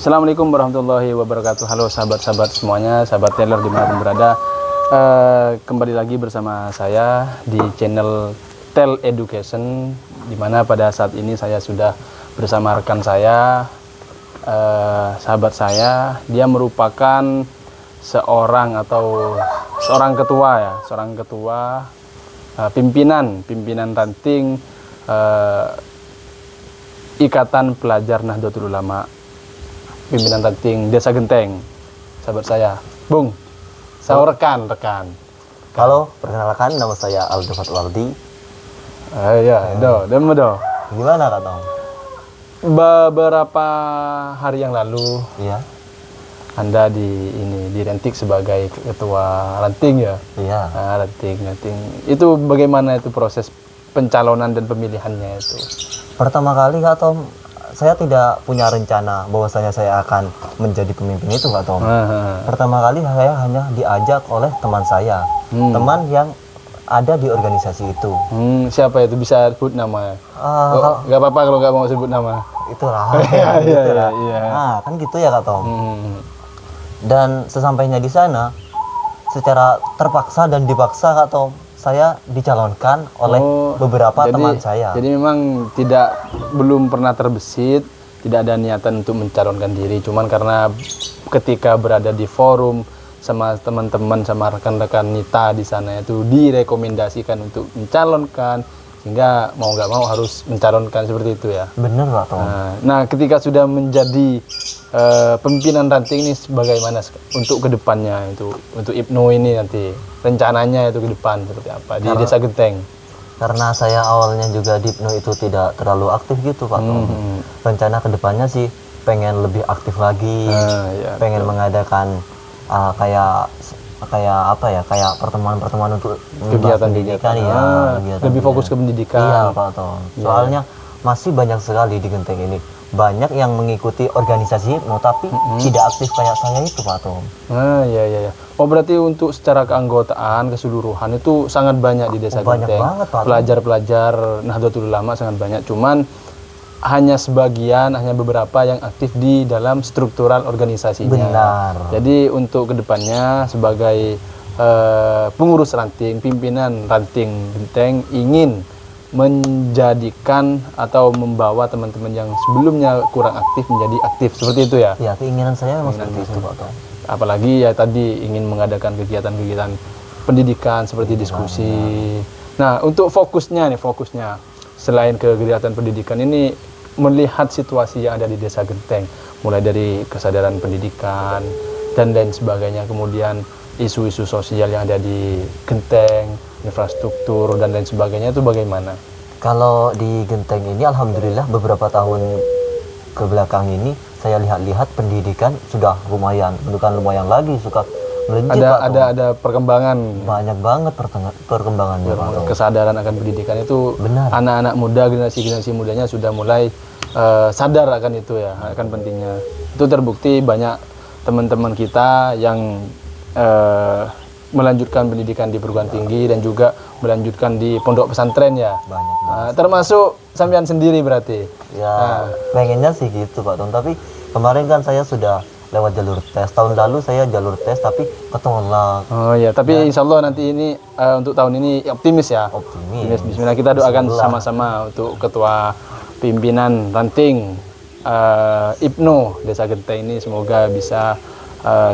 Assalamualaikum warahmatullahi wabarakatuh. Halo sahabat-sahabat semuanya, sahabat teller dimanapun berada. Kembali lagi bersama saya di channel Tel Education, dimana pada saat ini saya sudah bersama rekan saya, sahabat saya. Dia merupakan seorang ketua pimpinan ranting Ikatan Pelajar Nahdlatul Ulama, pimpinan ranting Desa Genteng, sahabat saya, Bung. Saya rekan. Halo, perkenalkan nama saya Aldo Fatwaldi. Gimana Kak Tom? Beberapa hari yang lalu, Iya. Anda dilantik sebagai ketua ranting ya? Iya. Ranting. Itu bagaimana itu proses pencalonan dan pemilihannya itu? Pertama kali Kak Tom, saya tidak punya rencana bahwasanya saya akan menjadi pemimpin itu Kak Tom. Pertama kali saya hanya diajak oleh teman saya, teman yang ada di organisasi itu. Siapa itu? Bisa sebut nama? Gak apa-apa kalau nggak mau sebut nama. Itulah. Iya. Nah, kan gitu ya Kak Tom. Dan sesampainya di sana, secara terpaksa dan dipaksa Kak Tom, saya dicalonkan oleh beberapa teman saya. Jadi memang belum pernah terbesit, tidak ada niatan untuk mencalonkan diri, cuman karena ketika berada di forum sama teman-teman, sama rekan-rekan Nita di sana itu direkomendasikan untuk mencalonkan, sehingga mau nggak mau harus mencalonkan seperti itu ya. Bener Pak Tom. Nah, ketika sudah menjadi pimpinan ranting ini, bagaimana untuk kedepannya itu, untuk IPNO ini nanti rencananya itu ke depan seperti apa di Desa Genteng? Karena saya awalnya juga di IPNO itu tidak terlalu aktif gitu Pak Tom. Rencana kedepannya sih pengen lebih aktif lagi, pengen mengadakan kayak pertemuan untuk kegiatan pendidikan lebih fokus ke pendidikan. Iya Pak Tom. Soalnya masih banyak sekali di Genteng ini, banyak yang mengikuti organisasi IPNO tapi tidak aktif kayak saya itu Pak Tom. Iya. Oh, berarti untuk secara keanggotaan keseluruhan itu sangat banyak di Desa Banyak Genteng. banget Pak Tom. Pelajar-pelajar Nahdlatul Ulama sangat banyak, cuman hanya beberapa yang aktif di dalam struktural organisasinya. Benar. Jadi untuk kedepannya sebagai pengurus ranting, pimpinan ranting Genteng ingin menjadikan atau membawa teman-teman yang sebelumnya kurang aktif menjadi aktif, seperti itu ya? Ya, keinginan saya memang seperti itu Pak Tom. Apalagi ya tadi ingin mengadakan kegiatan-kegiatan pendidikan seperti diskusi. Nah, untuk fokusnya selain kegiatan pendidikan ini, melihat situasi yang ada di Desa Genteng, mulai dari kesadaran pendidikan dan lain sebagainya, kemudian isu-isu sosial yang ada di Genteng, infrastruktur dan lain sebagainya, itu bagaimana? Kalau di Genteng ini alhamdulillah beberapa tahun ke belakang ini saya lihat-lihat pendidikan sudah bukan lumayan lagi, suka melejit. Ada perkembangan. Banyak banget perkembangannya Pak Tom. Kesadaran akan pendidikan itu, benar. Anak-anak muda, generasi mudanya sudah mulai sadar akan itu ya, akan pentingnya. Itu terbukti banyak teman-teman kita yang melanjutkan pendidikan di perguruan tinggi dan juga melanjutkan di pondok pesantren ya. Banyak. Termasuk sampean sendiri berarti. Ya, pengennya sih gitu Pak Tom, tapi kemarin kan saya sudah lewat jalur tes. Tahun lalu saya jalur tes tapi ketolak. Oh ya, tapi insya Allah nanti ini untuk tahun ini optimis ya. Optimis. Bismillah, kita doakan sama-sama untuk ketua pimpinan ranting IPNO Desa Genteng ini, semoga bisa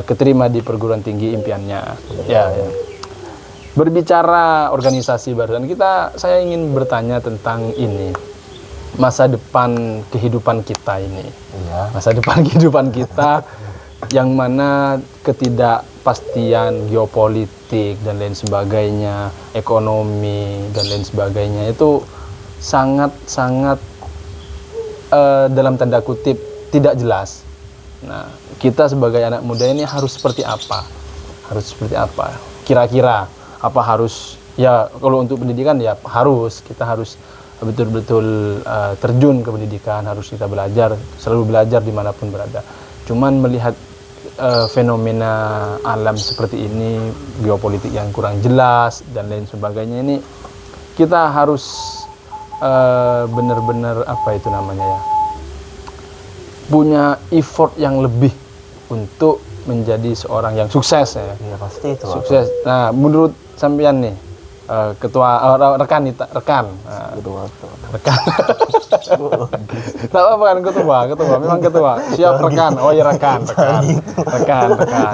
keterima di perguruan tinggi impiannya. Ya. Berbicara organisasi barusan, saya ingin bertanya tentang ini, masa depan kehidupan kita ini. Iya. Masa depan kehidupan kita yang mana ketidakpastian geopolitik dan lain sebagainya, ekonomi dan lain sebagainya itu sangat dalam tanda kutip tidak jelas. Nah, kita sebagai anak muda ini harus seperti apa? Kira-kira apa harus, ya kalau untuk pendidikan ya kita harus betul-betul terjun ke pendidikan, harus kita selalu belajar dimanapun berada. Cuman melihat fenomena alam seperti ini, geopolitik yang kurang jelas dan lain sebagainya ini, kita harus benar-benar punya effort yang lebih untuk menjadi seorang yang sukses ya. Iya pasti itu. Sukses. Nah, menurut sampean nih ketua rekan nah, rekan. Tak apa kan ketua, memang ketua. Siap rekan. Oh ya rekan.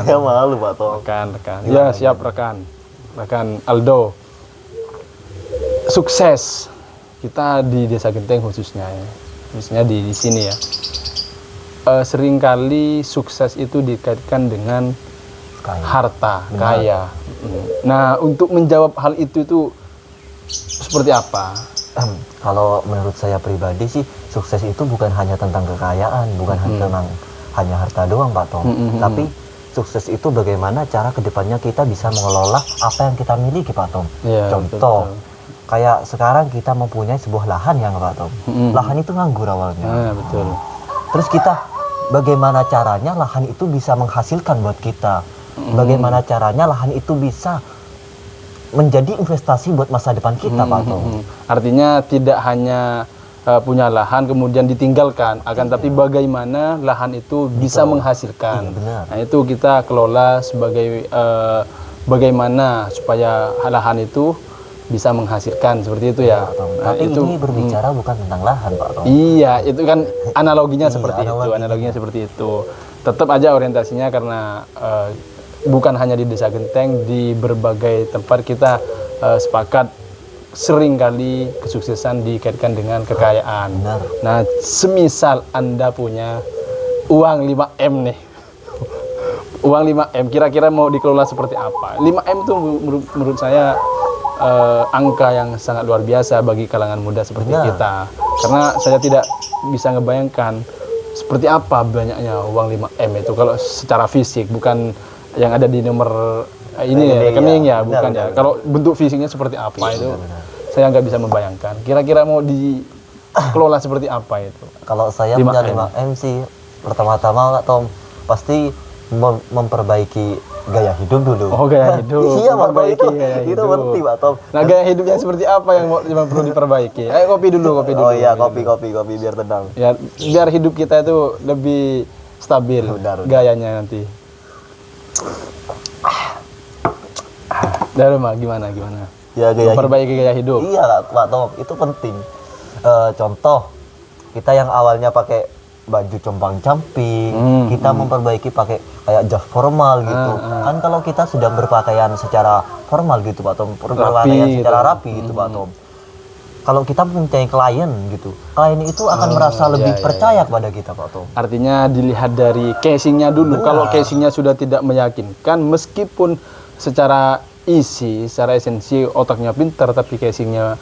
Ya malu Pak Tom. Rekan. Ya siap rekan. Rekan Aldo. Sukses kita di Desa Genteng khususnya ya. Khususnya di sini ya. Seringkali sukses itu dikaitkan dengan harta, kaya. Nah, untuk menjawab hal itu seperti apa? Kalau menurut saya pribadi sih, sukses itu bukan hanya tentang kekayaan, bukan hanya harta doang, Pak Tom. Tapi sukses itu bagaimana cara kedepannya kita bisa mengelola apa yang kita miliki, Pak Tom. Ya, Contoh, betul. Kayak sekarang kita mempunyai sebuah lahan yang Pak Tom. Lahan itu nganggur awalnya. Betul. Terus kita bagaimana caranya lahan itu bisa menghasilkan buat kita? Bagaimana caranya lahan itu bisa menjadi investasi buat masa depan kita, Pak Tom? Artinya tidak hanya punya lahan kemudian ditinggalkan, akan tapi bagaimana lahan itu bisa menghasilkan. Nah, itu kita kelola sebagai bagaimana supaya lahan itu bisa menghasilkan seperti itu ya. Nah, tapi itu, ini berbicara bukan tentang lahan, Pak Tom. Iya, itu kan analoginya seperti itu. Analoginya seperti itu. Tetap aja orientasinya karena bukan hanya di Desa Genteng, di berbagai tempat kita sepakat seringkali kesuksesan dikaitkan dengan kekayaan. Benar. Nah, semisal Anda punya uang 5M nih. Uang 5M kira-kira mau dikelola seperti apa? 5M itu menurut saya angka yang sangat luar biasa bagi kalangan muda seperti kita. Karena saya tidak bisa ngebayangkan seperti apa banyaknya uang 5M itu kalau secara fisik, bukan yang ada di nomor ini ya, rekening ya, bukan ya. Kalau bentuk fisiknya seperti apa itu, saya nggak bisa membayangkan. Kira-kira mau dikelola seperti apa itu? Kalau saya punya 5M sih, pertama-tama Tom pasti memperbaiki gaya hidup dulu. Oh, gaya hidup. Iya, Pak Tom, itu penting, Pak Tom. Nah, gaya hidupnya seperti apa yang perlu diperbaiki? Ayo kopi dulu. Oh iya, kopi biar tenang. Ya, biar hidup kita itu lebih stabil. Gayanya nanti. Dari rumah gimana? Ya, memperbaiki gaya hidup. Iya, Pak Tom, itu penting. Contoh, kita yang awalnya pakai baju compang-camping, kita memperbaiki pakai kayak jas formal gitu. Kan kalau kita sudah berpakaian secara formal gitu, Pak Tom, berpakaian secara rapi gitu, Pak Tom. Kalau kita mempunyai klien gitu, klien itu akan merasa lebih percaya kepada kita, Pak Tom. Artinya dilihat dari casingnya dulu. Kalau casingnya sudah tidak meyakinkan, meskipun secara isi, secara esensi otaknya pintar, tapi casingnya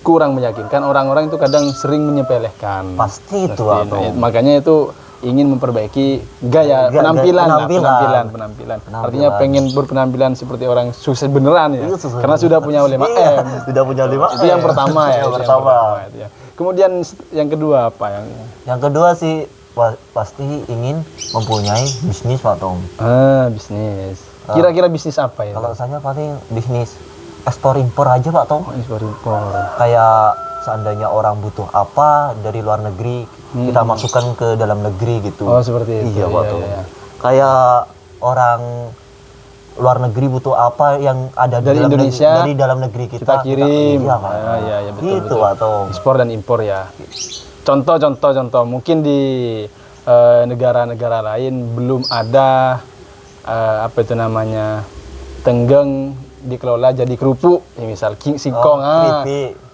kurang meyakinkan, orang-orang itu kadang sering menyepelekan. Pasti itu, Pak Tom. Makanya itu ingin memperbaiki gaya penampilan. Artinya pengen berpenampilan seperti orang sukses beneran ya. Karena sudah punya 5M. Sudah punya 5M. Itu yang pertama ya. Itu ya. Kemudian yang kedua apa yang? Yang kedua sih pasti ingin mempunyai bisnis, Pak Tom. Bisnis. Kira-kira bisnis apa ya? Kalau saya paling bisnis ekspor impor aja, Pak Tom. Ekspor impor. Kayak seandainya orang butuh apa dari luar negeri, kita masukkan ke dalam negeri gitu. Oh, seperti itu. Iya, Pak Tom. Kayak orang luar negeri butuh apa yang ada dari dalam Indonesia, dari dalam negeri kita kirim. Iya, Pak. Iya, betul. Gitu, Pak Tom. Ekspor dan impor ya. Contoh mungkin di negara-negara lain belum ada apa itu namanya, tenggeng dikelola jadi kerupuk, ya misal singkong.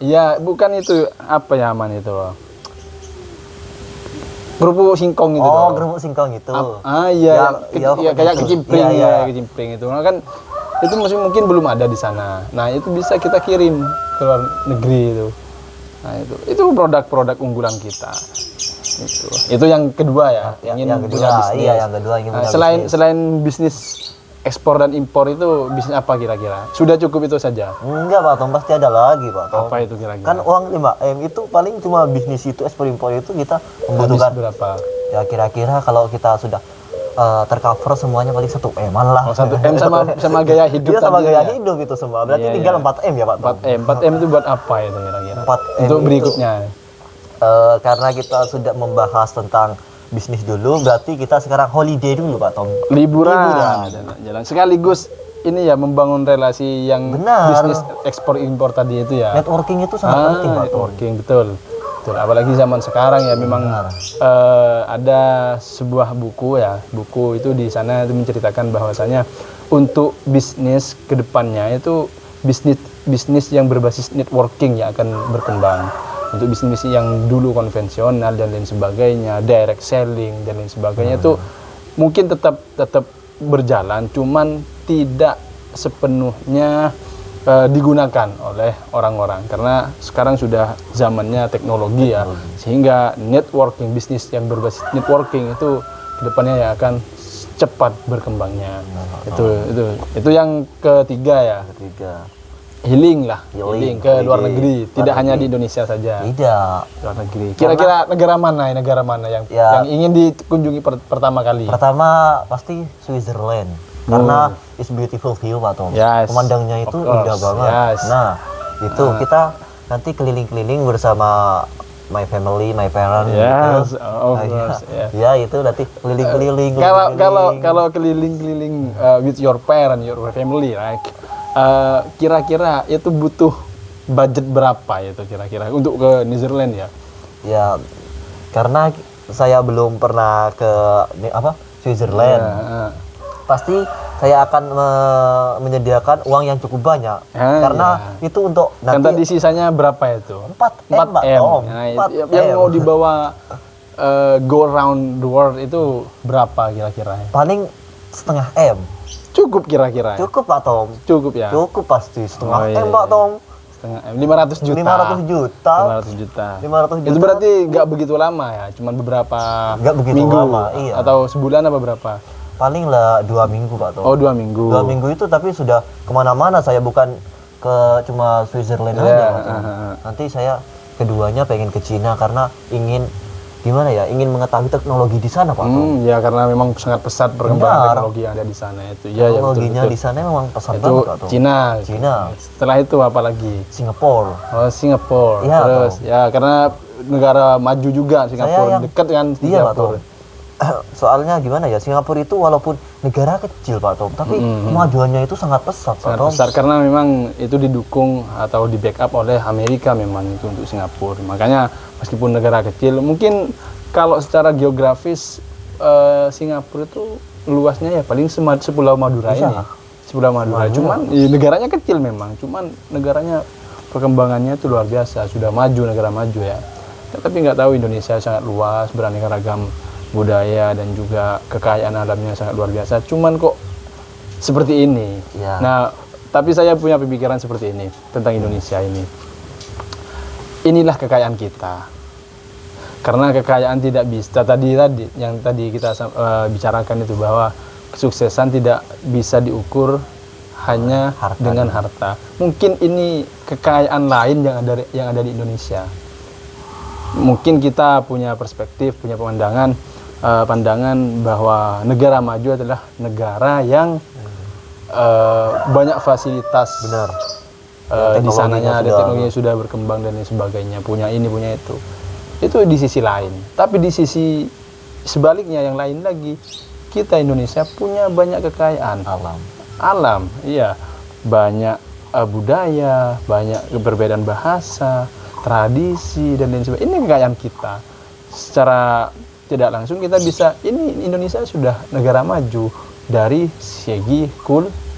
Iya, bukan itu apa ya aman itu loh. Kerupuk singkong itu. Oh, kerupuk singkong itu. Iya, kayak kecimpring ya, kecimpring itu. Nah, kan itu mungkin belum ada di sana. Nah, itu bisa kita kirim ke luar negeri itu. Nah, itu produk-produk unggulan kita. Itu yang kedua ya, ingin punya bisnis. Iya, yang kedua ingin punya bisnis. Selain bisnis ekspor dan impor itu bisnis apa kira-kira? Sudah cukup itu saja? Enggak, Pak Tom, pasti ada lagi, Pak Tom. Apa itu kira-kira? Kan uang 5M itu paling cuma bisnis itu, ekspor impor itu kita membutuhkan berapa? Ya kira-kira kalau kita sudah tercover semuanya paling 1M-an lah. Oh, 1M sama gaya hidup. Iya, sama gaya hidup itu semua. Berarti tinggal 4M ya, Pak Tom. 4M itu buat apa itu kira-kira? 4M untuk itu, berikutnya. karena kita sudah membahas tentang bisnis dulu, berarti kita sekarang holiday dulu Pak Tom. Liburan. Jalan sekaligus ini ya membangun relasi yang Benar. bisnis ekspor impor tadi itu ya. Networking itu sangat penting Pak Tom. Networking betul. Betul. Apalagi zaman sekarang ya memang ada sebuah buku ya. Buku itu di sana itu menceritakan bahwasanya untuk bisnis kedepannya itu bisnis yang berbasis networking yang akan berkembang. Untuk bisnis yang dulu konvensional dan lain sebagainya, direct selling dan lain sebagainya itu mungkin tetap berjalan, cuman tidak sepenuhnya digunakan oleh orang-orang karena sekarang sudah zamannya teknologi ya, sehingga networking, bisnis yang berbasis networking itu kedepannya ya akan cepat berkembangnya. Itu yang ketiga ya. Healing ke luar negeri, tidak hanya di Indonesia saja. Tidak. Luar negeri. Kira-kira negara mana yang ingin dikunjungi pertama kali? Pertama pasti Switzerland. Karena it's beautiful view Pak Tom. Yes, Pemandangnya itu indah banget. Yes. Nah, itu kita nanti keliling-keliling bersama my family, my parents. Yes, gitu. of course. Ya, itu nanti keliling-keliling. Kalau keliling-keliling with your parent, your family, right? Kira-kira itu butuh budget berapa itu kira-kira untuk ke New Zealand ya? Ya, karena saya belum pernah ke Switzerland. Pasti saya akan menyediakan uang yang cukup banyak karena itu untuk nanti. Kan tadi sisanya berapa itu? 4M. Nah, yang mau dibawa go around the world itu berapa kira-kira? Paling setengah M. Cukup kira-kira. Cukup Pak Tom. Cukup ya. Cukup pasti setengah M Pak Tom. Setengah M. 500 juta. 500 juta. Itu berarti nggak begitu lama ya, cuma beberapa minggu lama, iya. Atau sebulan apa berapa? Paling lah 2 minggu Pak Tom. Oh 2 minggu. 2 minggu itu tapi sudah kemana-mana, saya bukan ke cuma Switzerland aja Pak Tom. Nanti saya keduanya pengen ke Cina karena ingin ingin mengetahui teknologi di sana Pak Tom. Ya karena memang sangat pesat perkembangan teknologi yang ada di sana itu. Teknologinya di sana memang pesat banget Pak Tom. Cina. Setelah itu apa lagi? Singapura. Oh Singapura. Ya, terus Tom. Ya karena negara maju juga Singapura, dekat dengan Singapura. Soalnya gimana ya, Singapura itu walaupun negara kecil Pak Tom, tapi kemajuannya itu sangat pesat Pak Tom. Besar karena memang itu didukung atau di backup oleh Amerika memang itu untuk Singapura. Makanya meskipun negara kecil, mungkin kalau secara geografis Singapura itu luasnya ya paling Sepulau Madura ini. Sepulau Madura. Cuman negaranya kecil memang, cuman negaranya perkembangannya itu luar biasa, sudah maju, negara maju ya. Tapi nggak tahu Indonesia sangat luas, beraneka ragam budaya dan juga kekayaan alamnya sangat luar biasa. Cuman kok seperti ini. Ya. Nah, tapi saya punya pemikiran seperti ini tentang Indonesia ini. Inilah kekayaan kita. Karena kekayaan tidak bisa tadi yang tadi kita bicarakan itu bahwa kesuksesan tidak bisa diukur hanya dengan harta. Mungkin ini kekayaan lain yang ada di Indonesia. Mungkin kita punya perspektif, punya pandangan bahwa negara maju adalah negara yang banyak fasilitas. Benar. Di sananya ada teknologi sudah berkembang dan lain sebagainya, punya ini punya itu di sisi lain. Tapi di sisi sebaliknya yang lain lagi, kita Indonesia punya banyak kekayaan alam iya, banyak budaya, banyak perbedaan bahasa, tradisi dan lain sebagainya. Ini kekayaan kita. Secara tidak langsung kita bisa, ini Indonesia sudah negara maju dari segi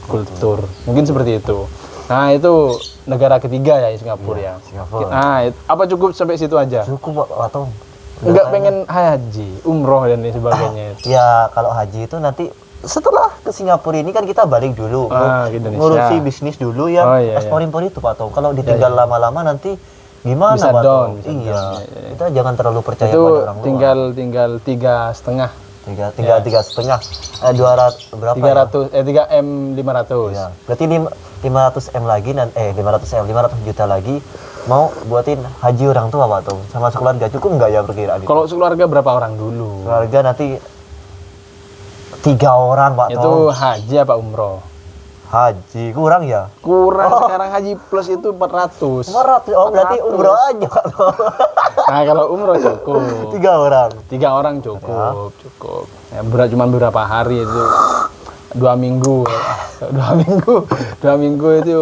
kultur. Mungkin seperti itu. Nah, itu negara ketiga ya Singapura ya. Singapura. Nah, apa cukup sampai situ aja? Cukup atau enggak pengen haji, umroh dan lain sebagainya. Ya, kalau haji itu nanti setelah ke Singapura ini kan kita balik dulu ngurusi bisnis dulu ya, ekspor impor itu Pak Tom. Kalau ditinggal lama-lama nanti gimana bisa Pak down, Tom? Iya. Kita jangan terlalu percaya itu pada orang tinggal luar. tinggal 3,5. Tinggal 3,5. 200 berapa? 300 ya? 3M 500. Ya. Berarti 500M lagi 500 juta lagi mau buatin haji orang tua Pak Tom. Sama sekeluarga cukup enggak ya perkiraan itu? Kalau sekeluarga berapa orang dulu? Keluarga nanti 3 orang Pak Tom. Itu haji apa umroh? Haji kurang ya? Kurang sekarang haji plus itu 400. 400. Oh, berarti 400. umroh aja Pak Tom. Nah, kalau umroh cukup. 3 orang. 3 orang cukup, cukup. Ya, cuma beberapa hari itu. 2 minggu. 2 minggu itu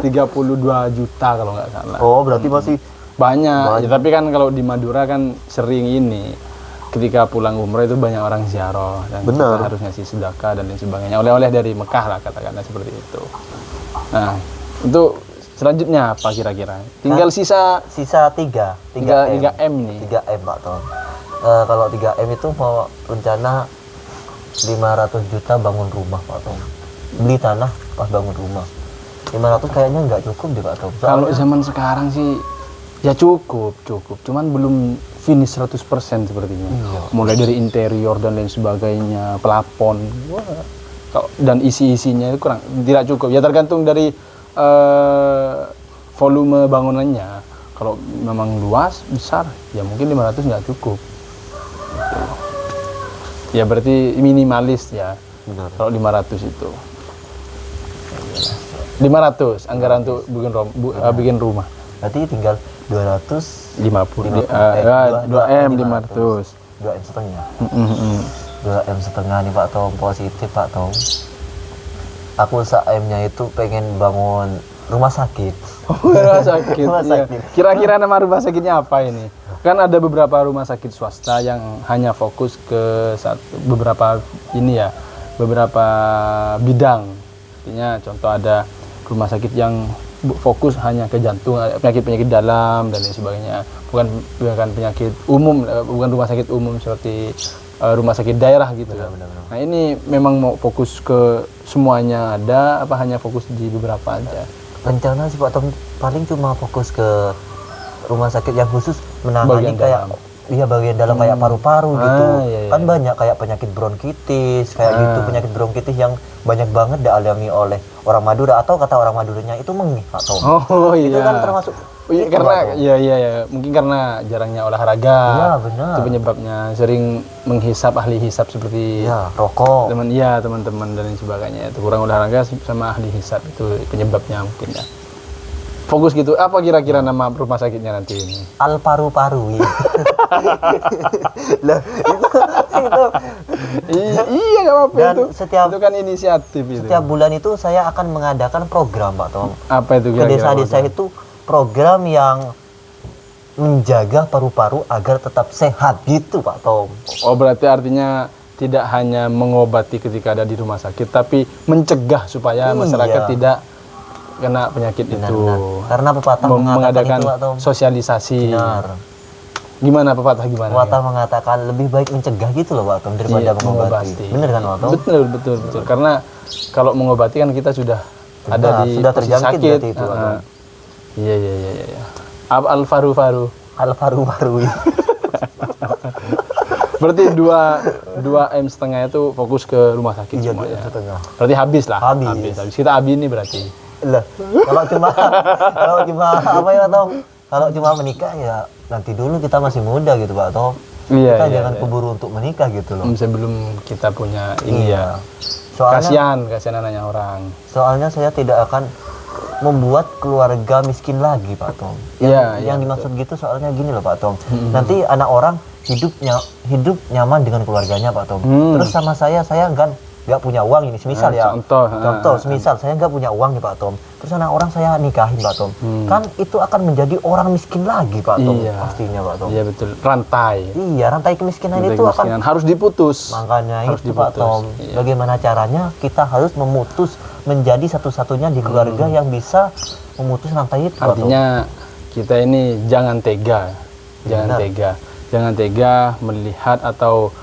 32 juta kalau nggak salah. Oh, berarti masih Banyak. Ya, tapi kan kalau di Madura kan sering ini. Ketika pulang umroh itu banyak orang ziarah dan Benar. kita harus ngasih sedekah dan lain sebagainya. Oleh-oleh dari Mekah lah katakanlah seperti itu. Nah, untuk selanjutnya apa kira-kira? Tinggal sisa 3 3 M nih. 3M Pak Tom. Kalau 3M itu mau rencana 500 juta bangun rumah Pak Tom. Beli tanah pas bangun rumah. 500 kayaknya nggak cukup deh Pak Tom. Kalau zaman sekarang sih ya cukup. Cuman belum finish 100% sepertinya. Iya. Mulai dari interior dan lain sebagainya, pelapon. Wah. Dan isi-isinya itu kurang tidak cukup. Ya tergantung dari volume bangunannya. Kalau memang luas, besar, ya mungkin 500 nggak cukup. Gitu. Ya berarti minimalis ya. Benar. Kalau 500 itu. 500 anggaran untuk bikin rumah. Berarti tinggal 200 2M 500. 2M setengah. 2M setengah nih Pak Tom, positif Pak Tom. Aku M-nya itu pengen bangun rumah sakit. Rumah sakit. Rumah Iya. sakit. Kira-kira nama rumah sakitnya apa ini? Kan ada beberapa rumah sakit swasta yang hanya fokus ke beberapa bidang. Artinya contoh ada rumah sakit yang fokus hanya ke jantung, penyakit-penyakit dalam dan lain sebagainya. Bukan penyakit umum, bukan rumah sakit umum seperti rumah sakit daerah gitu. Benar. Nah ini memang mau fokus ke semuanya ada, apa hanya fokus di beberapa aja? Rencana sih Pak Tom paling cuma fokus ke rumah sakit yang khusus menangani Bagian kayak dalam. iya bagian dalam kayak paru-paru gitu. Iya. Kan banyak kayak penyakit bronkitis kayak gitu, penyakit bronkitis yang banyak banget dialami oleh orang Madura atau kata orang Maduranya itu mengih Pak Tom. Oh iya. Itu kan termasuk Oh, iya, itu, karena Pak Tom. iya mungkin karena jarangnya olahraga. Iya, benar. Itu penyebabnya sering menghisap ahli hisap seperti Iya, rokok. teman-teman dan lain sebagainya. Itu kurang olahraga sama ahli hisap itu penyebabnya mungkin ya. Fokus gitu. Apa kira-kira nama rumah sakitnya nanti ini? Al paru-paru ya. Lah, itu Iya nggak apa-apa Dan itu. setiap- Itu kan inisiatif itu. setiap bulan itu saya akan mengadakan program Pak Tom. Apa itu Ke kira-kira? desa-desa itu program yang menjaga paru-paru agar tetap sehat gitu Pak Tom. Oh berarti artinya tidak hanya mengobati ketika ada di rumah sakit, tapi mencegah supaya Iya. masyarakat tidak kena penyakit itu. Benar. Karena pepatah mengatakan Mengadakan itu Pak Tom. sosialisasi. Benar. Gimana pepatah gimana? Pepatah mengatakan lebih baik mencegah gitu loh Pak Tom daripada Iya, mengobati. Benar kan Pak Tom? Betul. Karena kalau mengobati kan kita sudah ada di sudah posisi terjangkit sakit. berarti itu, Pak Tom. Iya. Al faru. Al paru-paru. Berarti 2 M setengah itu fokus ke rumah sakit Iya, semuanya. 2 M setengah. Berarti habis lah. Habis. Kita habis ini berarti. Lah, kalau cuma apa ya Pak Tom? Kalau cuma menikah ya nanti dulu kita masih muda gitu Pak Tom. Iya, Kita iya, jangan iya. keburu untuk menikah gitu loh. Sebelum kita punya ini ya. Soalnya Kasihan anaknya orang. soalnya saya tidak akan membuat keluarga miskin lagi Pak Tom. Iya, Yang dimaksud gitu soalnya gini loh Pak Tom. Nanti anak orang hidup nyaman dengan keluarganya Pak Tom. Terus sama saya nggak punya uang ini semisal ya. Contoh, semisal saya nggak punya uang nih Pak Tom. Terus anak orang saya nikahin Pak Tom. Kan itu akan menjadi orang miskin lagi Pak Tom. Iya. Pastinya Pak Tom. Iya betul. Rantai. Iya, rantai kemiskinan Rantai itu akan kemiskinan harus diputus. makanya Harus itu Pak diputus. Tom. Iya. Bagaimana caranya kita harus memutus menjadi satu-satunya di keluarga yang bisa memutus rantai itu Pak Tom. Artinya kita ini jangan tega. Benar. Jangan tega melihat atau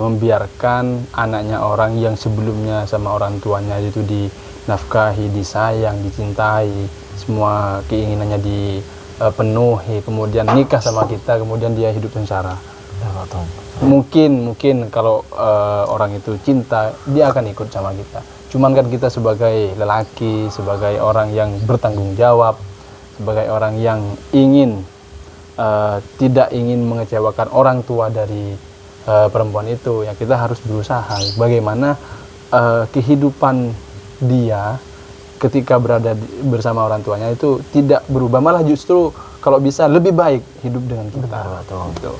membiarkan anaknya orang yang sebelumnya sama orang tuanya itu dinafkahi, disayang, dicintai, semua keinginannya dipenuhi, kemudian nikah sama kita, kemudian dia hidup sengsara. Ya, Pak Tom. Mungkin kalau orang itu cinta, dia akan ikut sama kita. Cuman kan kita sebagai lelaki, sebagai orang yang bertanggung jawab, sebagai orang yang tidak ingin mengecewakan orang tua dari perempuan itu, ya kita harus berusaha bagaimana kehidupan dia ketika berada bersama orang tuanya itu tidak berubah, malah justru kalau bisa lebih baik hidup dengan kita. Benar, betul. Gitu.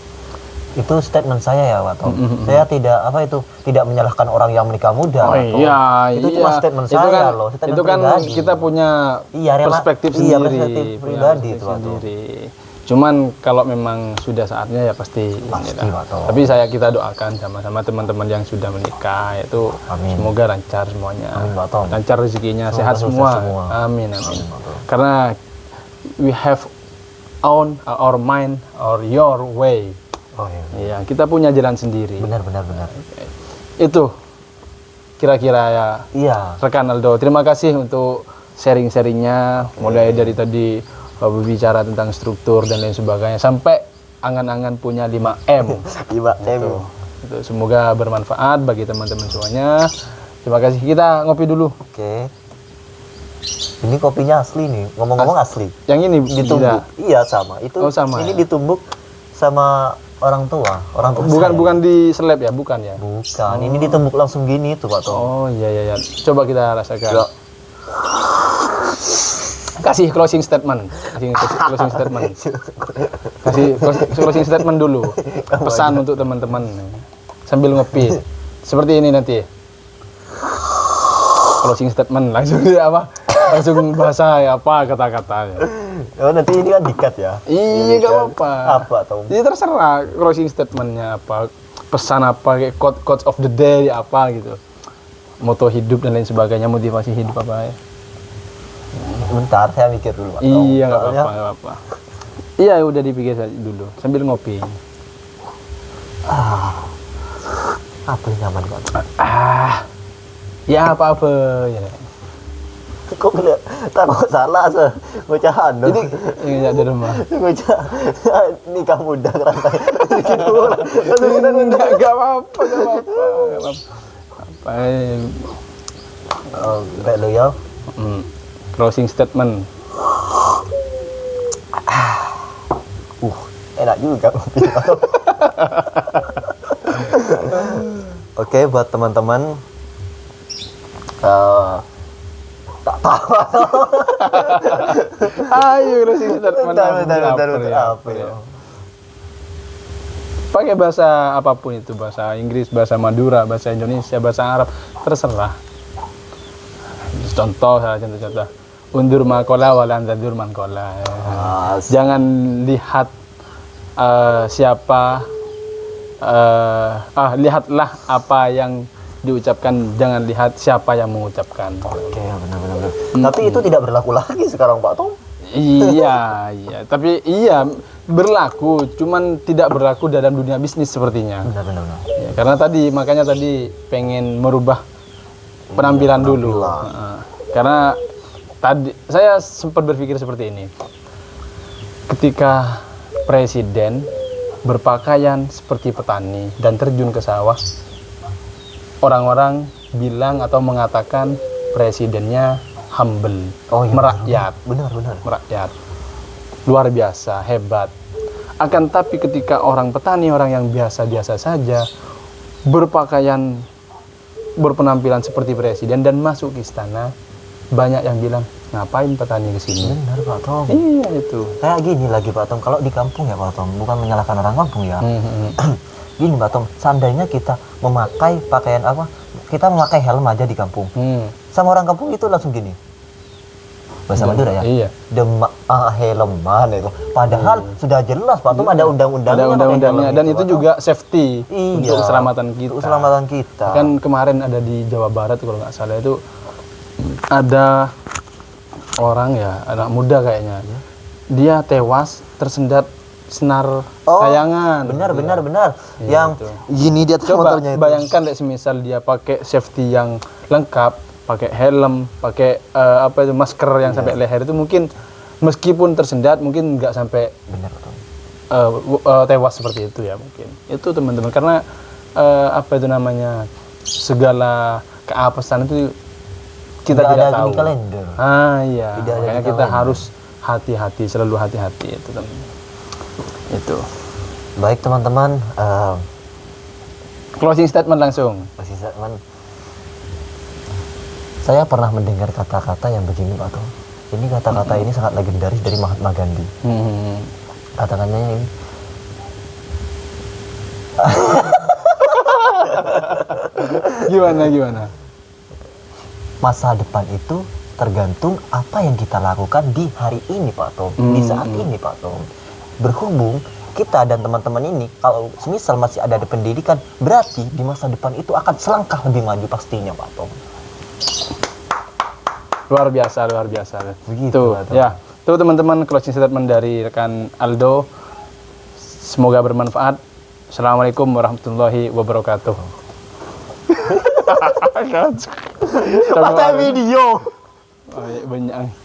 Itu statement saya ya, Pak Tom. Saya tidak menyalahkan orang yang menikah muda. Oh iya, itu cuma statement itu saya kan, loh. Statement itu kan pribadi. kita punya perspektif iya, sendiri, perspektif punya pribadi perspektif itu, Pak Tom. sendiri. Cuman kalau memang sudah saatnya ya pasti. Pak Tom. Tapi kita doakan sama-sama teman-teman yang sudah menikah itu Amin. semoga lancar semuanya. Amin, Pak Tom. Lancar rezekinya, Semoga sehat sukses semua. semua. Amin, amin. Amin, Pak Tom. Karena we have our mind or your way. Oh iya. Iya, kita punya jalan sendiri. Benar. Itu kira-kira ya. Iya. Rekan Aldo, terima kasih untuk sharing-sharingnya, mulai dari tadi berbicara tentang struktur dan lain sebagainya, sampai angan-angan punya 5M. 5M. Itu semoga bermanfaat bagi teman-teman semuanya. Terima kasih. Kita ngopi dulu. Oke. Ini kopinya asli nih. Ngomong-ngomong asli. Yang ini Ditumbuk. Iya, sama. Itu sama. Ini ditumbuk sama orang tua Bukan saya. di seleb ya, bukan ya? Bukan, ini ditumbuk langsung gini tuh, Pak Tom. Oh iya. Coba kita rasakan. Ya. Kasih closing statement. Kasih closing statement dulu. Pesan untuk teman-teman sambil ngopi. Seperti ini nanti. Closing statement langsung apa? Langsung bahasa ya apa kata-katanya. Oh, nanti ini kan dikat ya. Iya, gak apa-apa. Apa, Tom? Jadi terserah closing statementnya apa, pesan apa, kayak quote of the day apa gitu. Moto hidup dan lain sebagainya, motivasi hidup apa ya. Bentar, saya mikir dulu, Pak Tom. Iya, nggak Soalnya- apa-apa. Iya, udah dipikir saja dulu sambil ngopi. Apa yang nyaman, Pak Tom? Ya apa-apa ya. Kok gila? Takut salah se. Bacaan dong. Jadi ya di rumah. Bocah nikah muda kerantai. Enggak apa-apa. Apa. Oh, baik lo ya. Closing statement. Enak juga. Oke, buat teman-teman tak tahu. Ayo closing statement. Bentar, Apa ya? Pakai bahasa apapun itu, bahasa Inggris, bahasa Madura, bahasa Indonesia, bahasa Arab, terserah. Contoh, undur makola walan tadur mankola. Jangan lihat lihatlah apa yang diucapkan, jangan lihat siapa yang mengucapkan. Oke, benar. Tapi itu tidak berlaku lagi sekarang, Pak Tom. Iya, tapi iya berlaku, cuman tidak berlaku dalam dunia bisnis sepertinya. Benar. Ya, karena makanya tadi pengen merubah penampilan dulu. Karena tadi saya sempat berpikir seperti ini. Ketika presiden berpakaian seperti petani dan terjun ke sawah, orang-orang bilang atau mengatakan presidennya humble, merakyat. Benar. Merakyat. Luar biasa, hebat. Akan tapi ketika orang petani, orang yang biasa-biasa saja, berpenampilan seperti presiden dan masuk ke istana, banyak yang bilang, ngapain petani ke sini? Benar, Pak Tom. Iya, itu. Kayak gini lagi, Pak Tom. Kalau di kampung ya, Pak Tom, bukan menyalahkan orang kampung ya. Gini, Pak Tom, seandainya kita memakai pakaian apa? Kita memakai helm aja di kampung. Sama orang kampung itu langsung gini. Bahasa Madura ya? Iya. Helman itu. Padahal sudah jelas, Pak Tom, ada undang-undangnya. Ada undang-undangnya, dan itu juga safety untuk keselamatan kita. Untuk keselamatan kita. Kan kemarin ada di Jawa Barat kalau nggak salah itu ada orang ya, anak muda kayaknya. Dia tewas tersendat senar layangan. Benar. Iya, Yang itu. gini di atas Coba motornya itu. bayangkan deh, semisal dia pakai safety yang lengkap, pakai helm, pakai masker yang sampai leher, itu mungkin meskipun tersendat mungkin nggak sampai Benar, Tom. tewas seperti itu ya mungkin. Itu teman-teman, karena segala keapesan itu kita tidak tahu. Di kalender. Iya. Tidak ada Makanya di kita kalender. harus hati-hati, selalu hati-hati itu teman. Itu. Baik, teman-teman, Closing statement langsung. masih Saya pernah mendengar kata-kata yang begini Pak Tom. Ini kata-kata ini sangat legendaris dari Mahatma Gandhi. Katakannya ini. Gimana? Masa depan itu tergantung apa yang kita lakukan di hari ini Pak Tom. Di saat ini Pak Tom. Berhubung kita dan teman-teman ini, kalau semisal masih ada di pendidikan, berarti di masa depan itu akan selangkah lebih maju pastinya Pak Tom. Luar biasa. Begitu, Tuh, Pak Tom. ya. Tuh teman-teman, closing statement dari rekan Aldo. Semoga bermanfaat. Assalamualaikum warahmatullahi wabarakatuh. Mata video. Oh, iya, banyak.